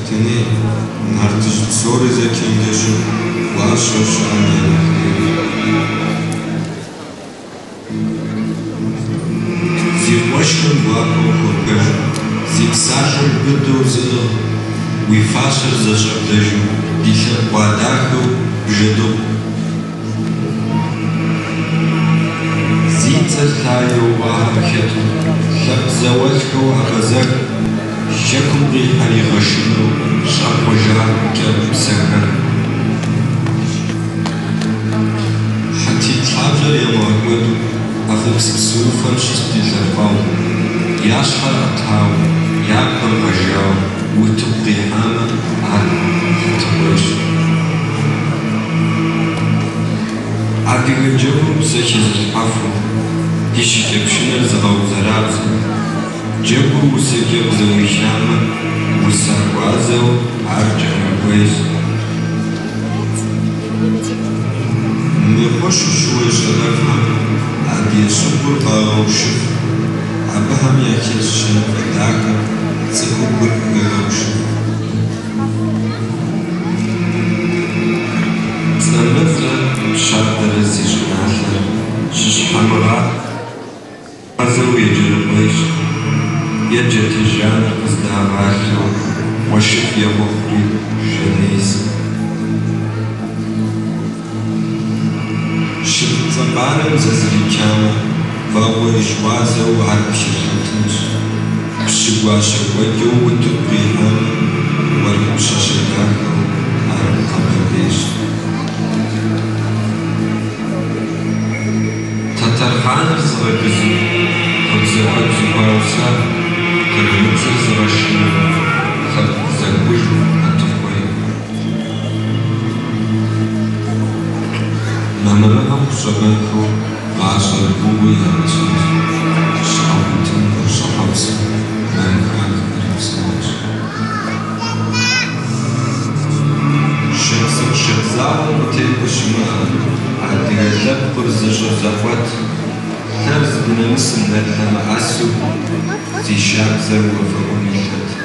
تاني نهارتش تصوري زي كنجشو وعشر شعني زي وشن واقو خوربجو زي بساشر بدو زدو ويفاشر زشبدجو ديشا واداخو بجدو زي ترتايو واحكتو لب زوجكو أغزك شكم ريحة يغشنو شاقوجا كب سكر حتى تحاجر يا مهودو أغلبس بسوفر شستي تلفاو ياشحر أطاو يابر غجاو وتبقي حاما عن تبوش عدي غجاو بسكي زلحفو ديشي كبشنر زغاو زرابزو جبو وسجب زوي شامة وساقوازو عرجع مكويس ميخوش شوي شرفها عدي صبر غاوشف عبهم يكيس شنفداك تكبر غاوشف تنمثل شادر الزيجناثر شش حمراء عزو يجرب ويش يجت الجان ازدهاراته وشف يا مخري شنيس شف زبانم ززري كامل فهو إجوازه وعرب شرطنش بشقواشة وجو وتبقيهم والمشا شداكو عرب قبرديش تترخان الزغبزو وتزوج زباوسا كرمتر زرشنا خد زوجو أتفوي نمرهم شبكو عشر بوي هاتشيز شعبتن وشعبس من كان رفسناش شخص شخصاو متيبش معا عدي غلب برزشو زفوت ترز بنمس النتلم عسو زي شاب زر وفروني شد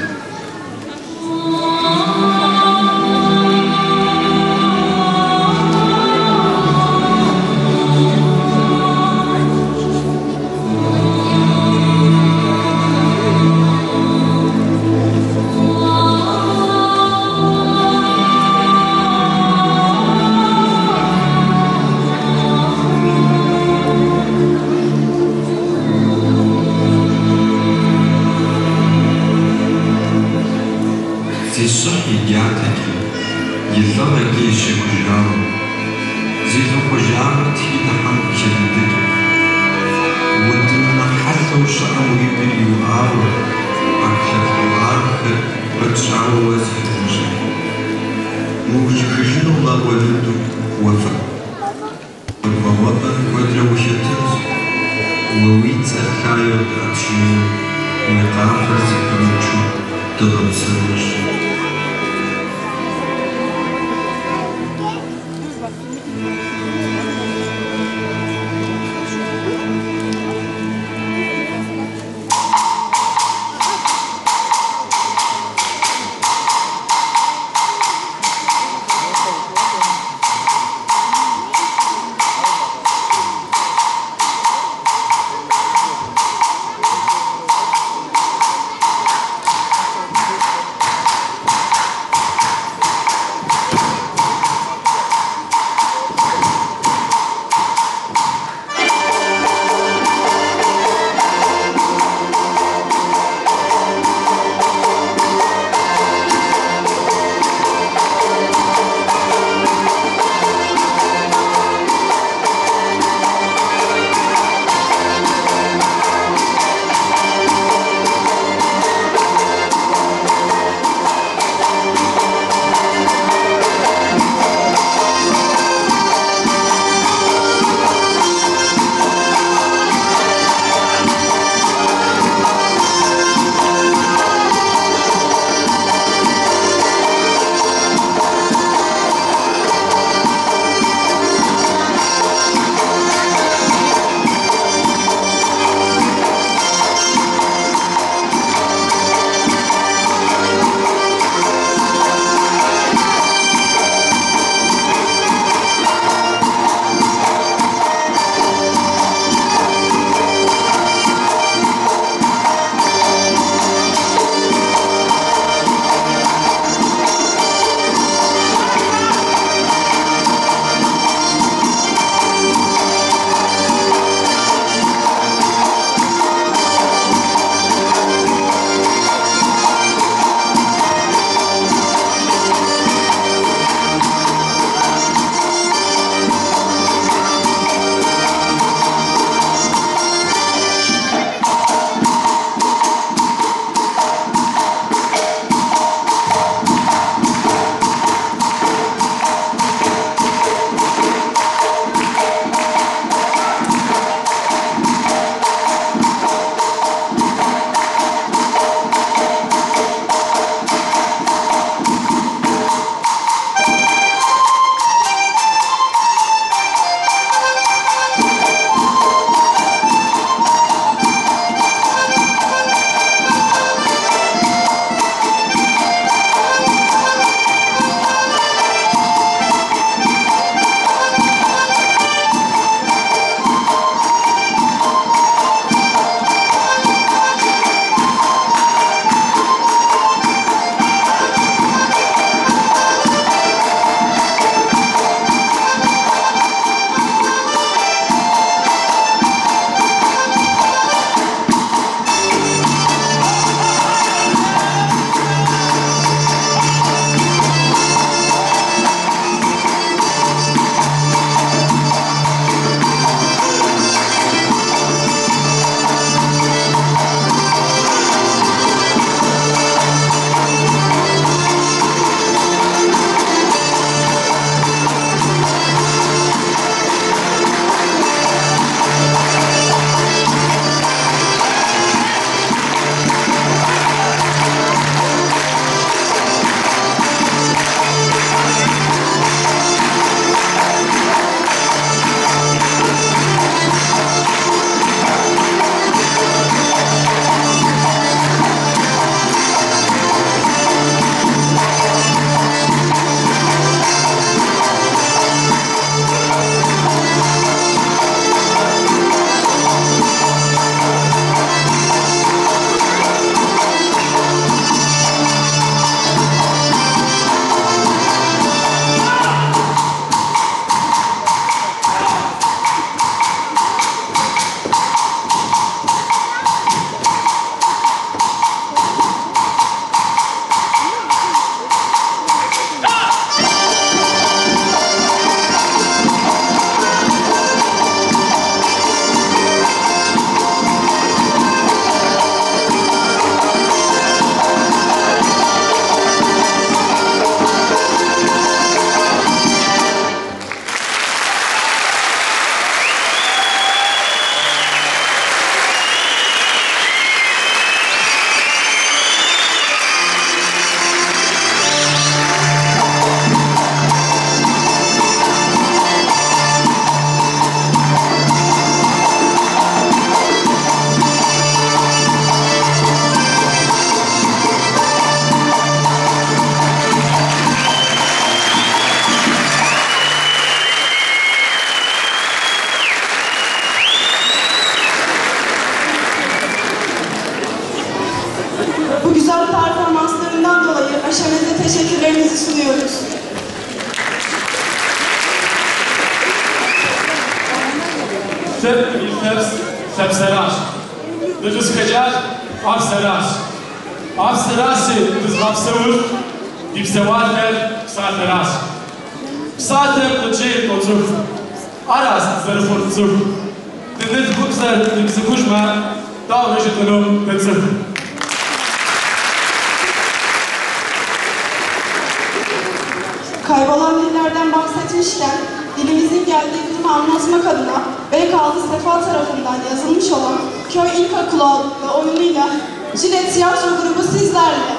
performanslarından dolayı aşamete teşekkürlerimizi sunuyoruz. Tep ilters, tepseraş. Dıcız kecar, avseraş. Avseraşi dız hapsevur, dipsevater, psateraş. Psater dıcı otur. Aras zarı furtzur. Dinlet kutser, dipsi kuşma, davrıcı tınım, tetsir. Kaybolan dillerden bahsetmişken, dilimizin geldiği kısmı anlatmak adına Beykaldı Sefa tarafından yazılmış olan Köy İlkokulu adlı oyunuyla Jilet Tiyatro Grubu sizlerle.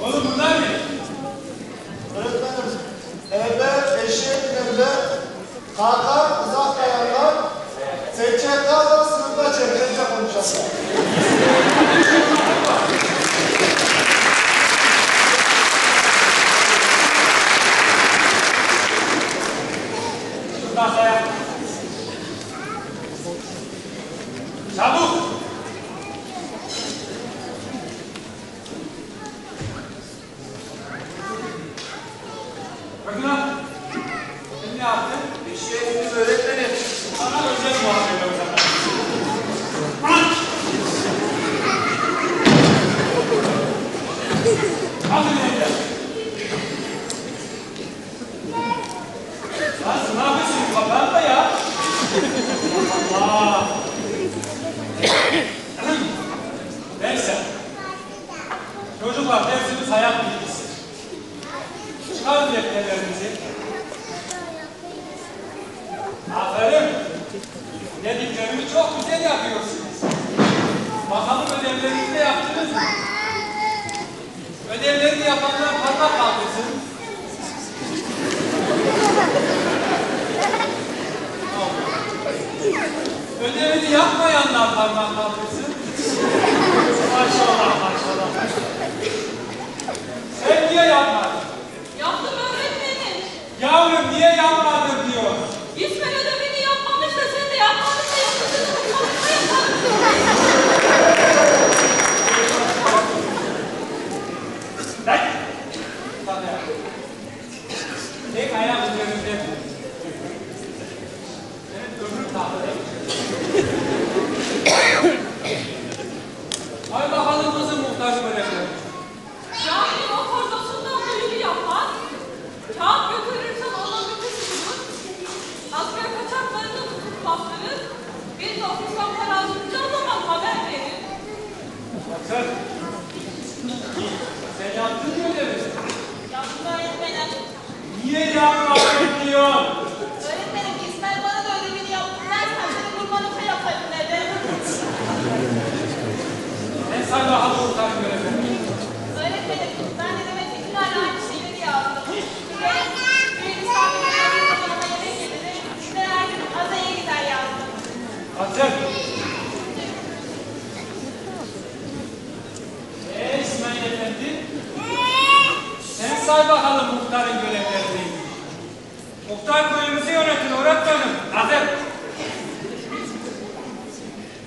Oğlum bunlar ne? Öğretmenim, ebe, eşek, evde, kaka, uzak dayanlar, seçenler da sınıfta çevirince konuşacaklar. Şuradan saya. Çabuk! Bakın lan. Sen ne yaptın? Eşeğiniz öğretmenim. Sana özel muhabbet yok. Hadi neyse. Lan ne yapıyorsun? Kapatma ya. Allah. Neyse. Çocuklar dersimiz hayat bilgisi. Çıkarın defterlerinizi. Aferin. Dediklerimi çok güzel yapıyorsunuz. Bakalım ödevlerinizi de yaptınız mı? Ödevlerini yapanlar parmak kaldırsın. Ödevini yapmayanlar parmak kaldırsın. Maşallah, maşallah. Sen niye yapmadın? Yaptım öğretmenim. Yavrum niye yapmadın diyor. İsmail ödevini yapmamış da sen de yapmadın da yapmadın. Bak. Tek ayak üzerinde. Evet, öbür tahtada. Ay bakalım nasıl muhtarı bırakıyor. Caminin o kordosundan duyuru yapar. Kağıt götürürsen ona müthiş asker kaçaklarını tutup bastırır. Biz de ofisten para alacağı zaman haber verir. Bakın. Sen yaptın mı ödevi? Yaptım öğretmenim. Niye yapmadın diyor. Öğretmenim İsmail bana da ödevini yaptım dersen seni vurmanıza yaparım dedi. Ben sana daha muhtarı görebilirim. Öğretmenim ben de demek ki aynı şeyleri yazdım. Bir misafir muhtarın görevlerindeyim. Muhtar köyümüzü yönetin öğretmenim. Hazır.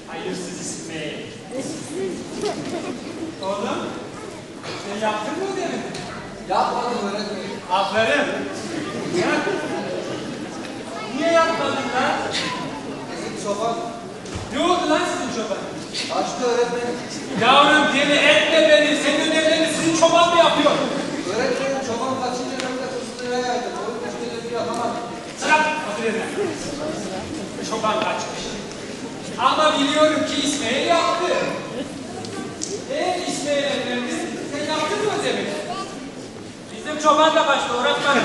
Hayırsız İsmail. Oğlum, sen yaptın mı ödevini? Yapmadım öğretmenim. Aferin. Ya, niye yapmadın lan? Bizim çoban Ne oldu lan sizin çoban? kaçtı öğretmenim. Yavrum deli etme beni. Senin ödevlerini sizin çoban mı yapıyor? Öğretmenim çoban kaçınca ben de fıstığa yaydım. O yüzden ödevi yapamadım. Sıra! Otur yerine. Çoban kaçmış. Ama biliyorum ki İsmail yaptı. İsmail efendi, sen yaptın mı ödevini? Bizim çoban da kaçtı, öğretmenim.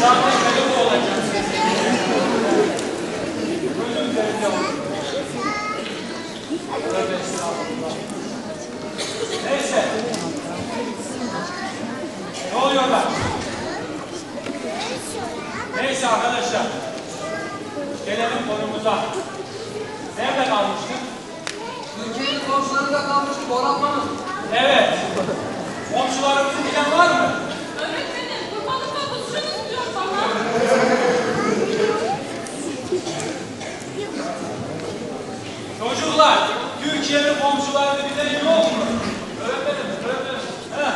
Zaten böyle mi olacak? Gözüm üzerinde oldu. Tövbe estağfurullah. Neyse. Ne oluyor lan? Neyse arkadaşlar. Gelelim konumuza. Nerede kalmıştık? Türkiye'nin komşularında kalmıştı Boranman'ın. Evet. Komşularımızın bilen var mı? Öğretmenim, kurbanlıkla buluşun istiyor bana. Çocuklar, Türkiye'nin komşularını bilen yok mu? Öğretmenim. Heh.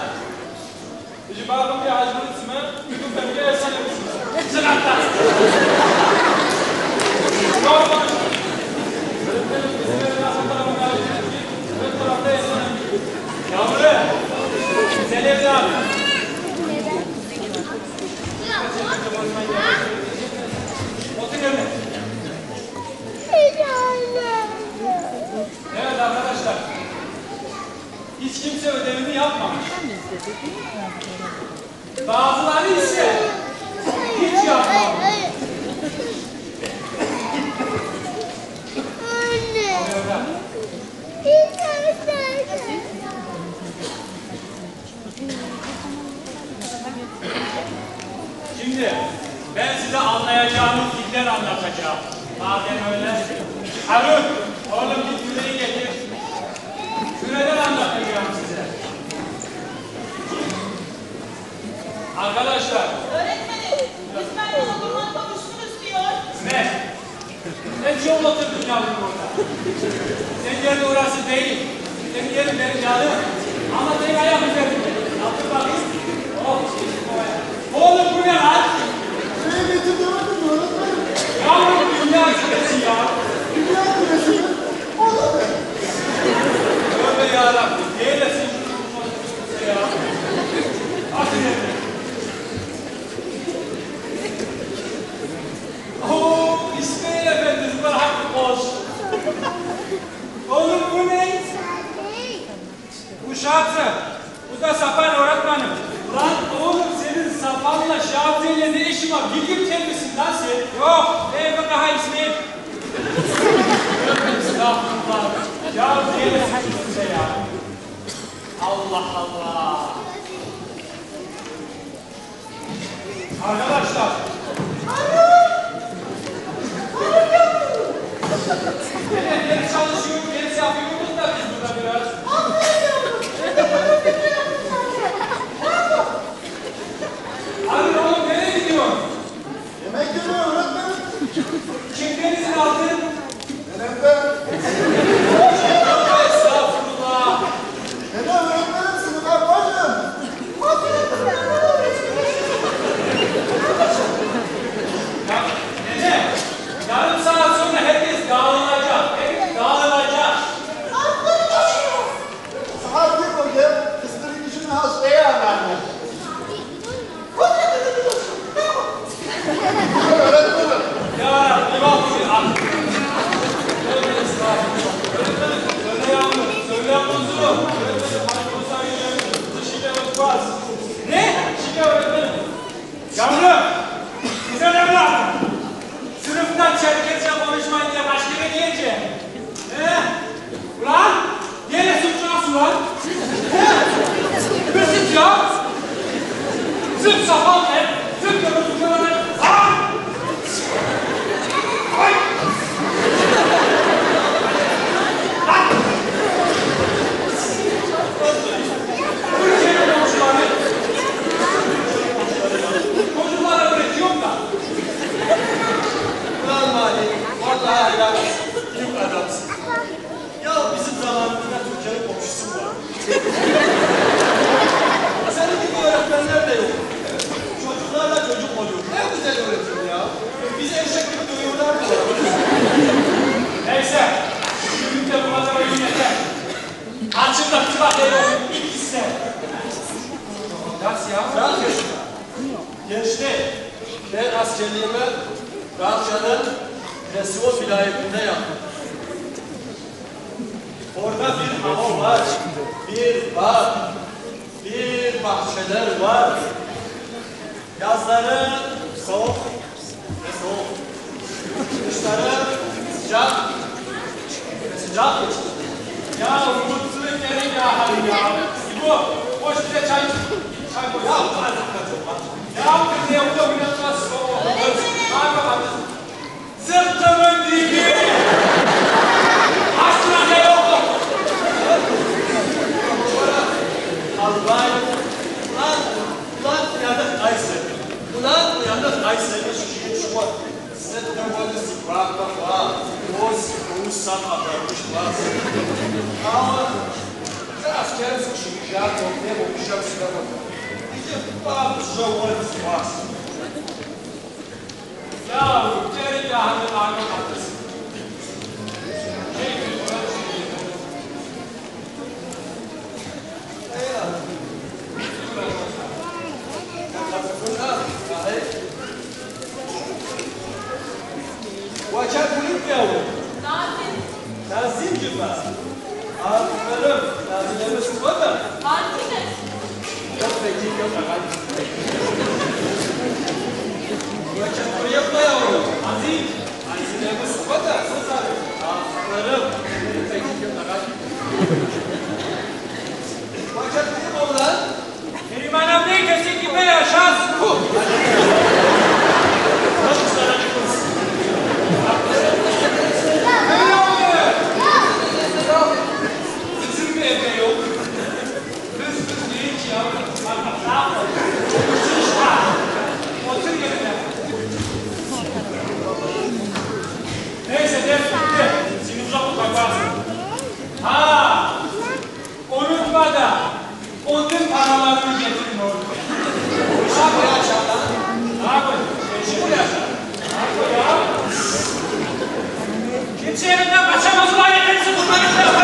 Bizi bağırdım bir acımın ismi. Bütün ben bir efsane bir ismi. Sınavda. Doğru konuş. Öğretmenim, bizim evin asıl tarafında alışırız ki, ön tarafta efsane. Yavru, güzel evlat. Otur yerine. Evet arkadaşlar. Hiç kimse ödevini yapmamış. Bazıları ise hiç yapmamış. Şimdi ben size anlayacağınız diller anlatacağım. Madem öyle. Harun, oğlum git küreği getir. Küreden anlatacağım size. Arkadaşlar. Öğretmenim, İsmail oğlumdan konuşsun istiyor. Ne? Ne çok oturdun yavrum orada? Senin yerin orası değil. Senin yerin benim canım. Ama tek ayak üzerinde. Yaptır bakayım. Oh, oğlum bu ne lan? Şuraya getir demedim mi öğretmenim? Yavrum dünya küresi ya. Dünya küresi mi? Olur mu? Tövbe yarabbim. Neylesin şu ya? Atın yerine. Oo, İsmail efendi, bırak boş. Oğlum bu ne? Bu şartı. Bu da sapan öğretmenim. Lan oğlum senin sapanla şartıyla ne işin var? Bilgim kendisi lan sen. Yok. Eyvah daha İsmail. Estağfurullah. Ya neylesin size ya? Allah Allah. Arkadaşlar. Ders çalışıyor, ders yapıyoruz da biz burada biraz. Abi oğlum nereye gidiyorsun? Yemek yemiyor öğretmenim. Kimdenizin aldın? Neden? Estağfurullah. Neden öğretmenim? Sınıfa koydum. Ya nene, yarım saat sonra herkes dağılacak. Herkes dağılacak. Saat bir koydu. Kıstırın gücünü hastaya anlarlar. Öğretmenim. Ya bir bak bir at. Tövbe estağfurullah. Öğretmenim, söyle yavrum, söyle kuzum. Öğretmenim, hadi bu sayıyı dışıyla bakmaz. Ne? Şike öğretmenim. Yavrum, güzel evlat. Sınıfta Çerkezce konuşmayın diye başka ne diyeceğim? Ulan, niye suçluyorsun lan? Kızım ya! Zıp sapan ne? Zıp yapıyorsun böyle. Ay! Lan! Nasıl ya? Kaç yaşında? Gençti. Ben askerliğimi Galça'nın Resivos vilayetinde yaptım. Orada bir hava var, bir bağ, bir bahçeler var. Yazları soğuk ve soğuk. Kışları sıcak ve sıcak geçti. Ya mutluluk gelin ya hadi ya. İbo, hoş bize çay koy. Ya bu kadar ya kız ya bu da oynatmaz. Hadi bakalım. Sırtımın dibi. Aslında ne yok. Albay. Ulan uyanık Aysel. Ulan uyanık Aysel'in şu var. Size de böyle sıkrakla var. O Uğuzhan atarmış var. Ama sen askerin sıkışmayacak, ortaya bakacak sınava. Gidip bazı olası var. Ya gelin ya hadi ağır katırsın. Vacak kulüp yavrum. Nazim gibi. Aferin. Nazim'e sıkma da. Yok peki yok. Vacak kulüp yapma yavrum. Nazim. Nazim'e sıkma da. Aferin. Peki yok. Vacak kulüp olan. Kerimanam ne kesin gibi yaşaz. Neyse defne, şimdi uzak bakarsın. Ha, unutma da, onun paralarını getirin orada. Uşak buraya aşağıdan. Ne yapın? Eşi buraya aşağıdan. Ne yapın ya? Kimse yerinden kaçamaz ulan yetersiz bunları yapacağım.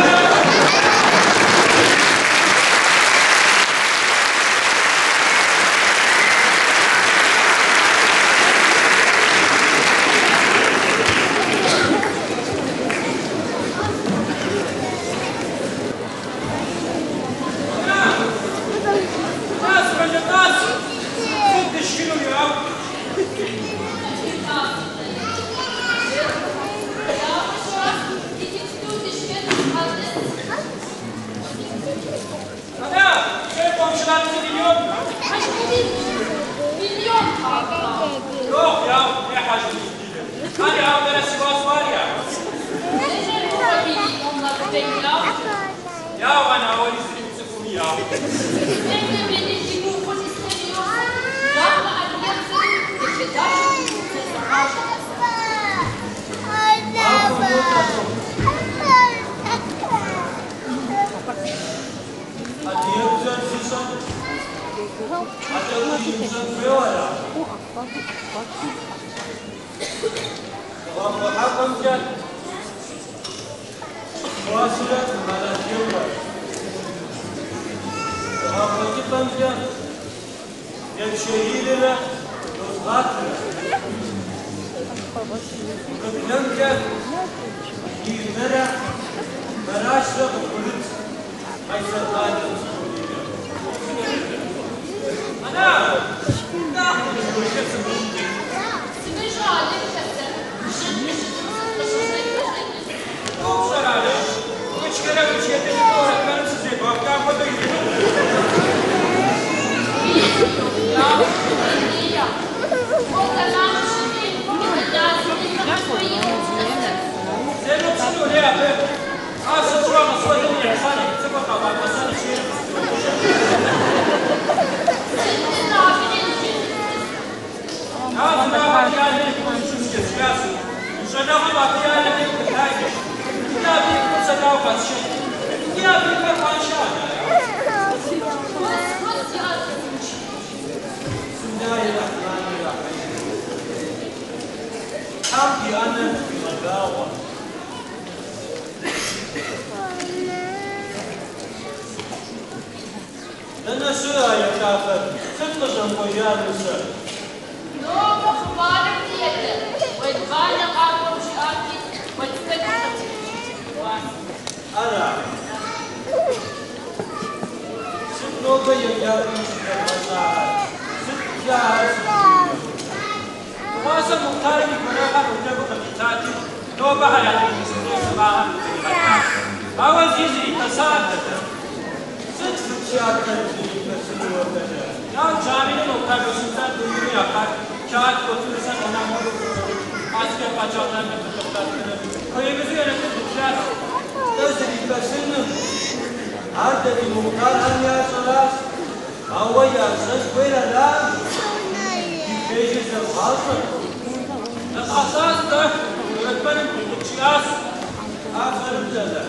Yok ya, ne hacı değil. Hani Ankara Sivas var ya. Ya ana o izini sıfır ya. Hadi ya güzel insan. Hadi ya insan var ya. Tamam bakalım gel. Boğazı'da Malatya var. Tamam bakalım gel. Nevşehir'e Yozgat'la. Bakın gel. İzmir'e Maraş'la Kulut. Aysal'da Ana! Ne yapıyorsun? Çok zararlı. 3 kere 3 yetenekli öğretmenim sizi. Bak ben burada gidiyorum. Sen otur öyle yapın. Asıl şu an söyledim ya. Sana gitsin bakalım. Ben sana şey Ya buna bak yani konuşuruz kesiyasın. Şuna bak yani ya bir kursa daha fazla şey. Ya bir kapan şahane ya. Bismillahirrahmanirrahim. Hamdi anne magawa. Nasıl ya kafir? Точно пожалуйста. Много хвалим диеты. Вот Ваня Карпович Арки, вот это Ара. Süt много yardım yapmazlar. Süt yağ. Masa muhtarı gibi bırakan önce bu da bitati. Noba hayatı istiyor sabahın. Hava zizi tasarladı. Süt fıçıyakları düğülmesini yorulacak. Ya caminin otobüsünden duyuru yapar. Kağıt götürürsen ona moruk olur. Asker bacaklarını tutuklattırır. Köyümüzü yönetir bitirer. Özellikle her dedi muhtar hangi sorar. Hava yazsın böyle la. Yükleyicisi fazla. Esas da öğretmenin tutukçuyaz. Aferin size.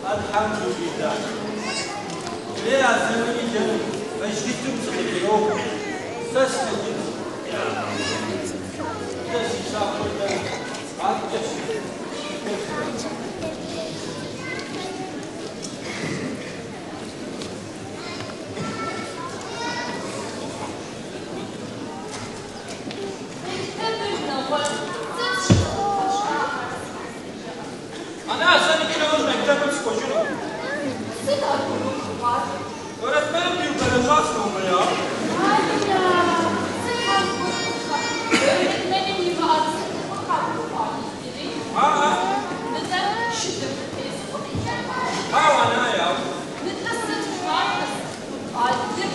Elhamdülillah. Biraz zemini canım. Meclisim sıkıntı yok. Ses edin. Ses hesaplıda. Arkadaşım. Ana sen 2 yıl mektebe psikolojini. Öğretmenim büyük derecası mı ya? Hayır ya. Öğretmenim gibi aslında bu kadar faaliyetleri. Ha? Neden şiddet Facebook Ha ana ya. neden sıçrar? Aydın.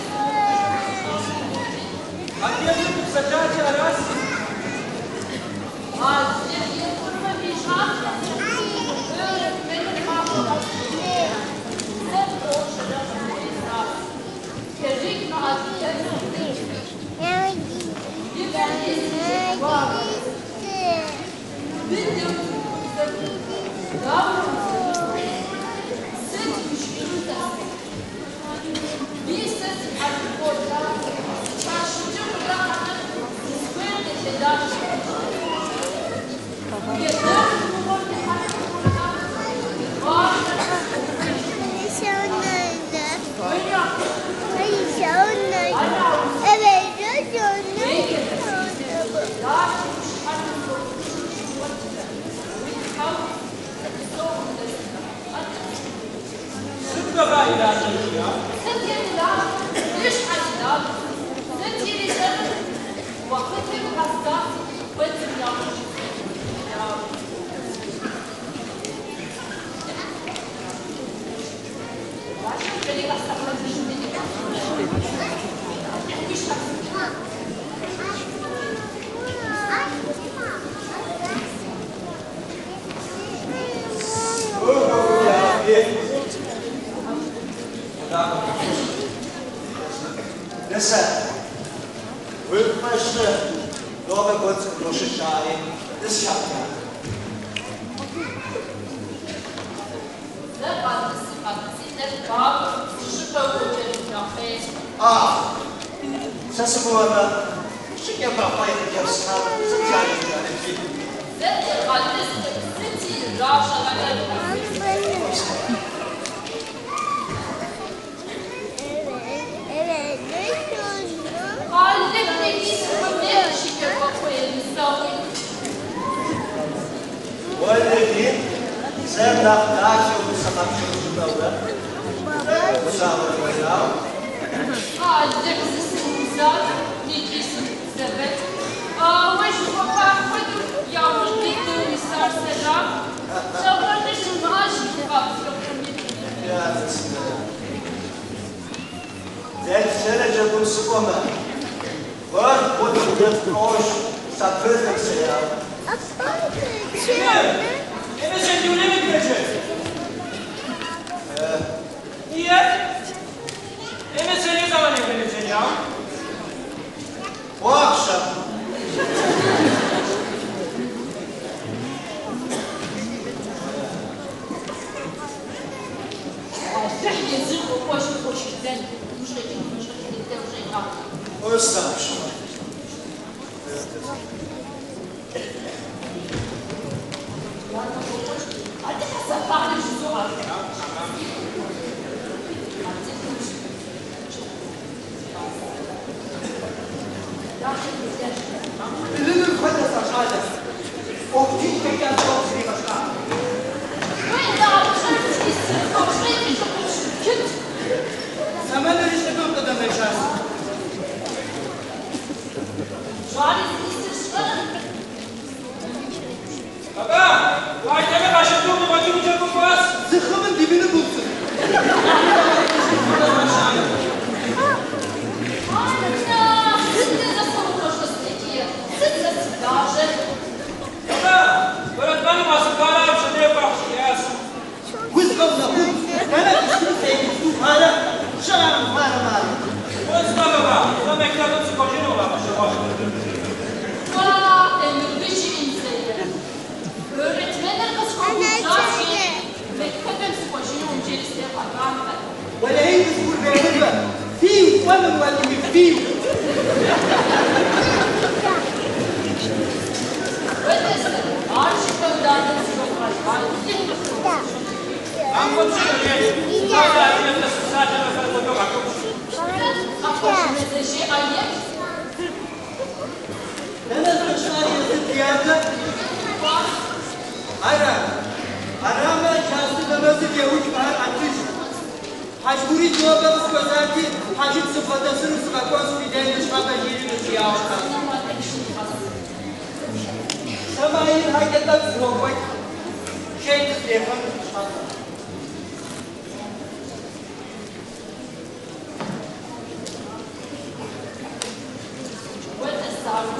Hadi yapayım saçacı arası. Aydın yapılma bir şart. Öğretmenim mahvolmuş. Sen o şarapı esas. Kerik naziyetin. Bir belgesi var. Bir de yavrum. Sen düşkünüzde. Bir ses artık orada. Çarşıcı bırakın. Böyle tedavi. Yeter bu orada. Var. Öyle yaptım. Süt baba ilacı ya. Nessa, Rückmeister, Norbe Gott, Lusche Schei, das schafft er. Ça se voit là. Je ne sais pas si ça sera sen nach und sabab çocuklar da. Musafir koyuyor. Derslere bunu sıkma. Var bu da hoş satırdık ya. Eve sen düğüne mi gideceksin? Niye? Eve sen ne zaman evleneceksin ya? Bu akşam. Özlemişim. ماما مولي فيه Haşburi cevabımız gözlerdi, haşit sıfatasını sıkakon spideni şkada yerini siyahıta. Samayin haykatan sıvakoy, şeydi Stefan şkada.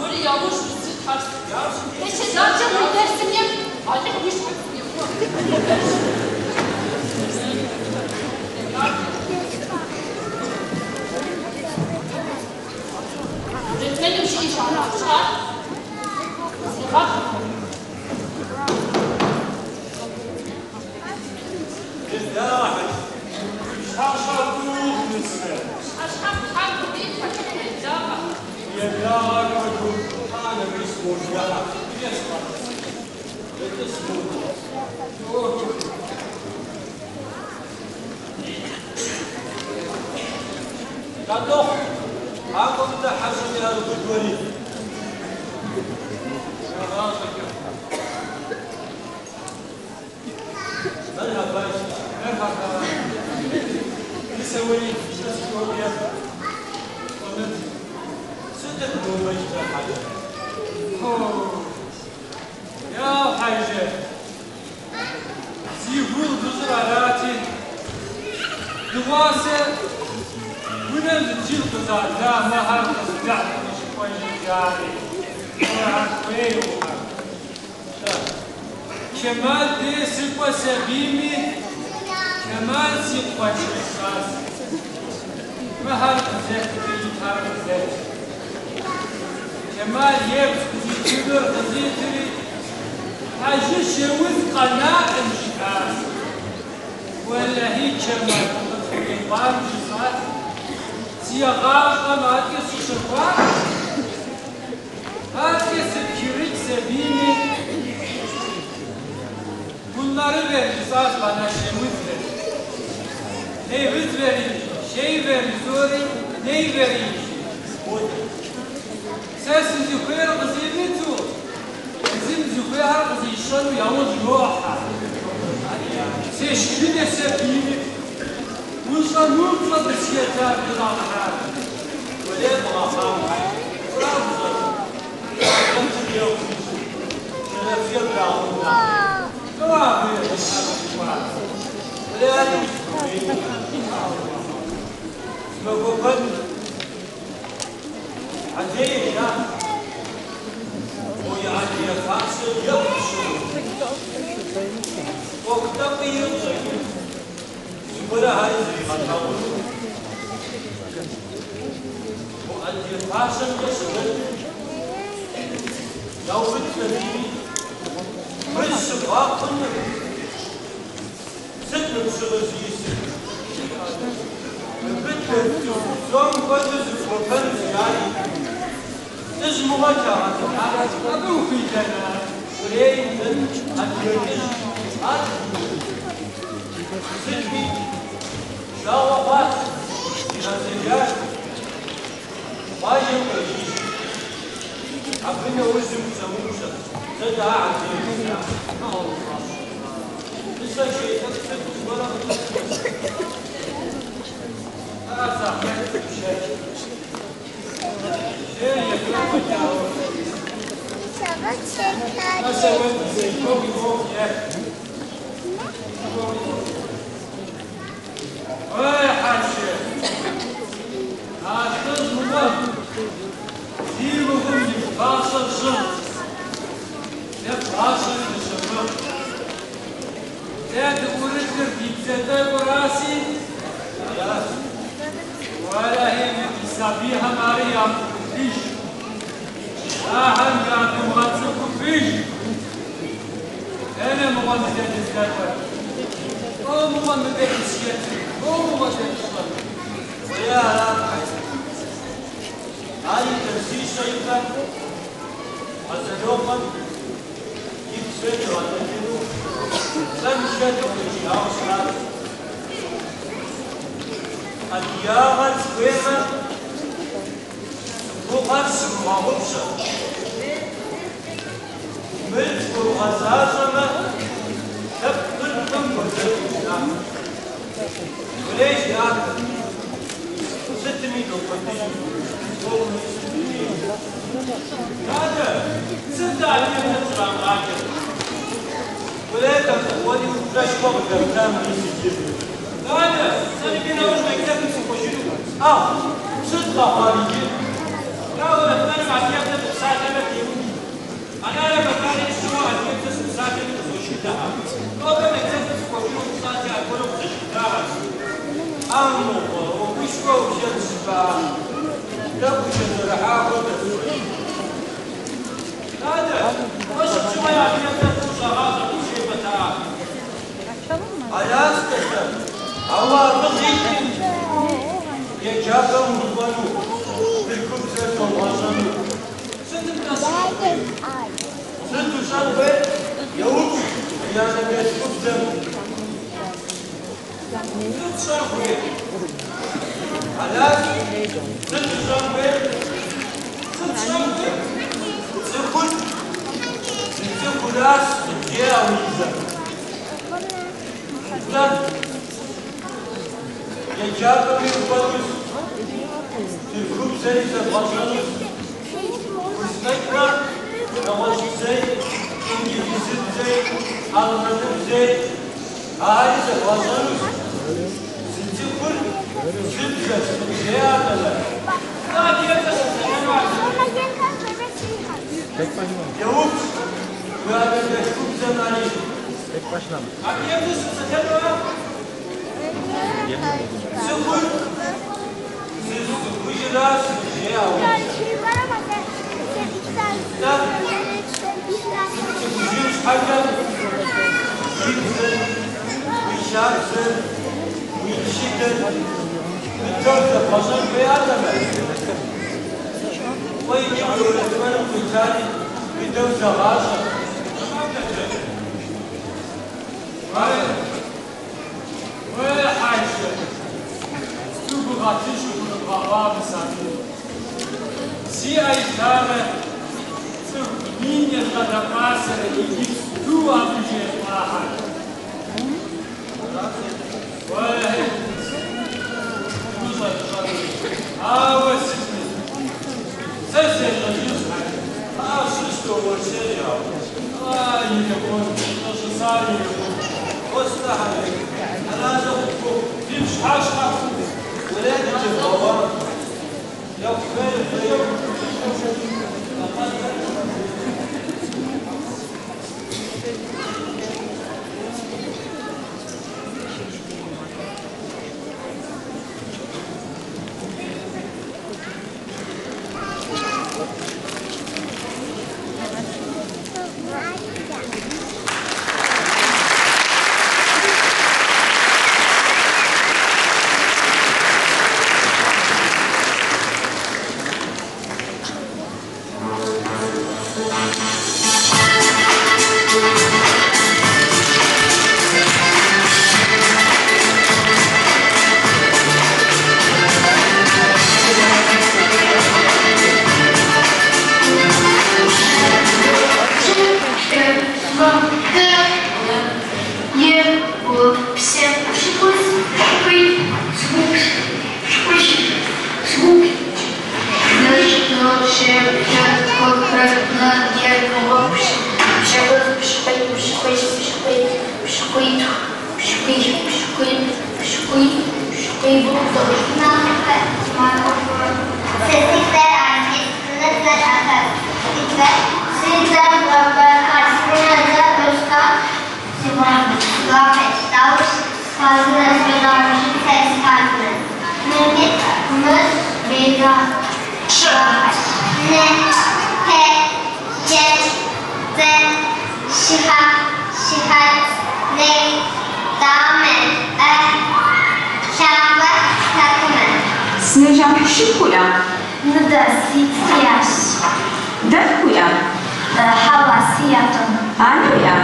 Böyle yavaş bizi tarsın. Peşe zaten bu dersim yap. Hadi bu iş yapıyor. Öğretmenim şey çağırmışlar. Bak. Kadok, aku minta hasil yang harus berdua. Merhaba, merhaba. نسوي نسوي ونت صدق مو مجد حاجة. يا حاجة زيهول بزرعاتي دواسة ونزل جيل قزار لا ما هذا قزار مش كويس جاري كمال دي سقوى سبيمي كمال سقوى شخص ما هذا قزار في هذا قزار كمال يبقى يقدر قزيتري حاجة شوز قناع الشخص ولا هي كمال قام شخص سياغا ما هاتي سوشفا هاتي سكيريك سبيني bunları veririz az bana şeyimiz verir. Neyimiz verir, şey verir, zori, ney verir. Sensin zükhayar kızıyımızı, bizim zükhayar kızıyışanı yalnız yoğa. Seçkili de sebini, bunsa nurtla da siyeter kılanlar. Öyle muhafam, Trabzon, Trabzon yok, Şerefiyat Trabzon'da. Não há ver meu companheiro, a gente já foi a dia fácil de absurdo. O que está pedindo aqui? Se for a raiz de matar o dia fácil de absurdo, já ouvi que Burası bakın, sıkıntı sözüyüsü. Bütün son kodüsü kopan ziyari. Siz muhacahatı adı ufidana. Burayın adiyetiş ad. Sıkı şavabat yazılar. Bayım ödüş. Abine uzun zamuşa. تدعى عزيزي ما هو الخاص لسه شيء تكتب ولا هذا يكتب شيء يكتب جاوب ما سويت زي كوبي كوبي يا حاجة هذا المهم ديرهم يفاصل صوت Nasıl yaşamam? Nerede uğraşır gitsede burası? Ya, vallahi sabi hamari yapmış. Aham yardım hatırlamış. Ene muhammeden izler var. O muhammeden iskiyeti. O muhammeden iskiyeti. Ya, Jochen, gibt es welche Anerkennung? Dann stellt auf die Ausland. An die Jahre später, wo hat es im Rahubscher? Mit Urasazama, تبقى وليش يا أخي 600 هذا 6 عليهم نطلع معاك وليك ودي فلاش موب كلام هذا أنا كنا وش مكتب نسوي صدق خارجي لا ولا أنا مع كيف ساعة أنا لما كان يسوى كيف ساعة نسوي لو كان يكتب أمو وبشكو جنسبا لابد الرحاق هذا وش شوية عملية تشغال وشيء بتاع علاج كذا الله بغيت يجابهم الولو بالكبسة والوزن سنت شربة يوم يعني بالكبسة شربة علاج سنت شربة تأكل ناس جاء ويزا يجابهم الولو بالكبسة والوزن واستكبر نواشي زي إنجليزي زي ألماني زي عايزة وصلوا ستي كل ستة زيادة لا كيف تسمعوا يوم وهذا يشوف زماني كيف تسمعوا سكون وجلاس زيادة لا تجيش حاجة جدا ويشارسل ويشدل بالدولة فصل في أدمه ويجعلوا الأثمان القتالي بدولة غاشة وين حاجة تبغى تشوف الغرام سامي سي أي كامل Minha cada pássara e diz tua abjetarra. Olha, وسيسمي سيسمي يسمع شو ورشية يكون صاري واستحى أنا أخذ تمشي حاشة ولادك الغوار لو كفاية Снежа шикуля. Ну да, светясь. Да хуя. حواسية هانويا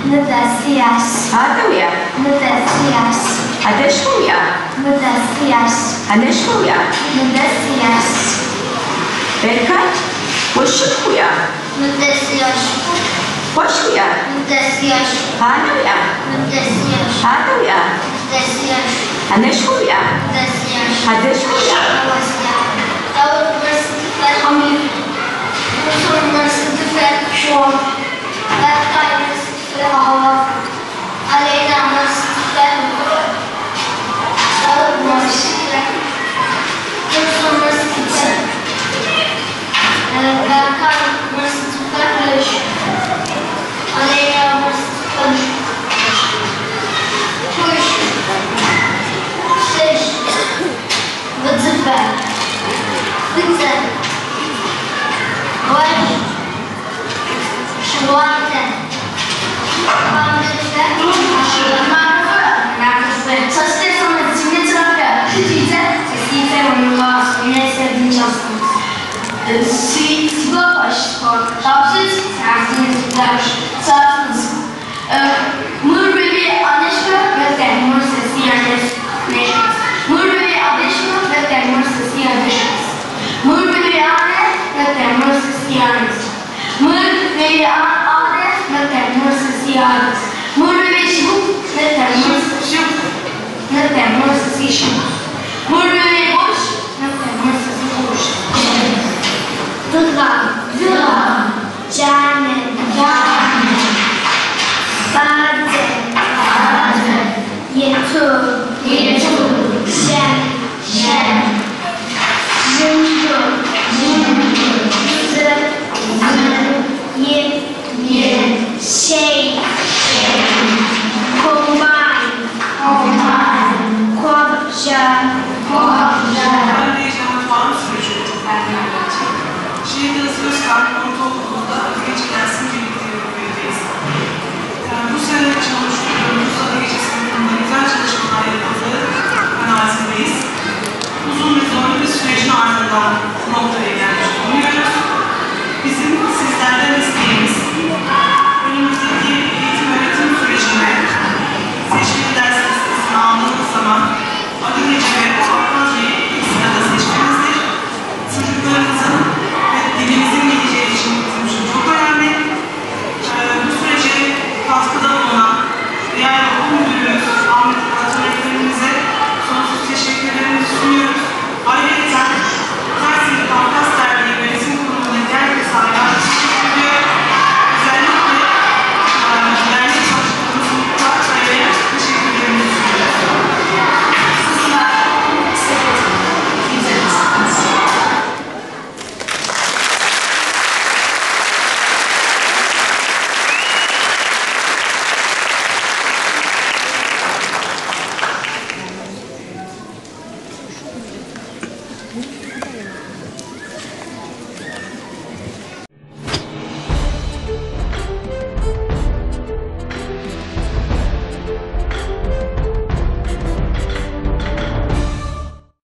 ندسياش هادويا ندسياش هدشويا ندسياش هنشويا ندسياش بركات وشويا ندسياش وشويا ندسياش هانويا ندسياش هادويا ندسياش هنشويا ندسياش هدشويا حواسية أول مرسل الحميد وصل مرسل شوار لا تعرف الهواء علينا مرسل أول مرسل وصل مرسل لا كان مرسل علينا مرسل وش سيش بتزبط بتزبط وش شوارته Uzun ve zorlu bir sürecin ardından